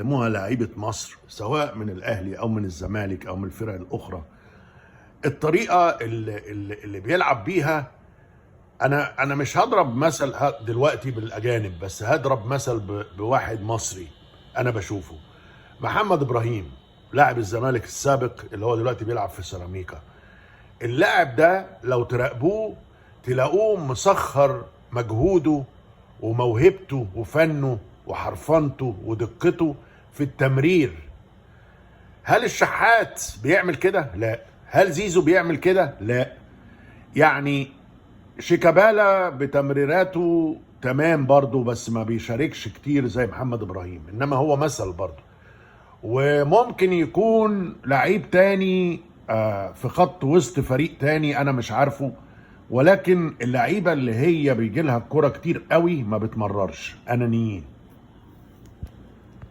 بيسموها لعيبة مصر سواء من الأهلي أو من الزمالك أو من الفرق الأخرى. الطريقة اللي بيلعب بيها، أنا مش هضرب مثل دلوقتي بالأجانب، بس هضرب مثل بواحد مصري أنا بشوفه. محمد إبراهيم لاعب الزمالك السابق اللي هو دلوقتي بيلعب في سيراميكا. اللاعب ده لو تراقبوه تلاقوه مسخر مجهوده وموهبته وفنه وحرفنته ودقته في التمرير. هل الشحات بيعمل كده؟ لا. هل زيزو بيعمل كده؟ لا. يعني شيكابالا بتمريراته تمام برضه، بس ما بيشاركش كتير زي محمد ابراهيم، انما هو مثل برضه. وممكن يكون لعيب تاني في خط وسط فريق تاني انا مش عارفه، ولكن اللعيبه اللي هي بيجي لها الكرة كتير قوي ما بتمررش، انانيين.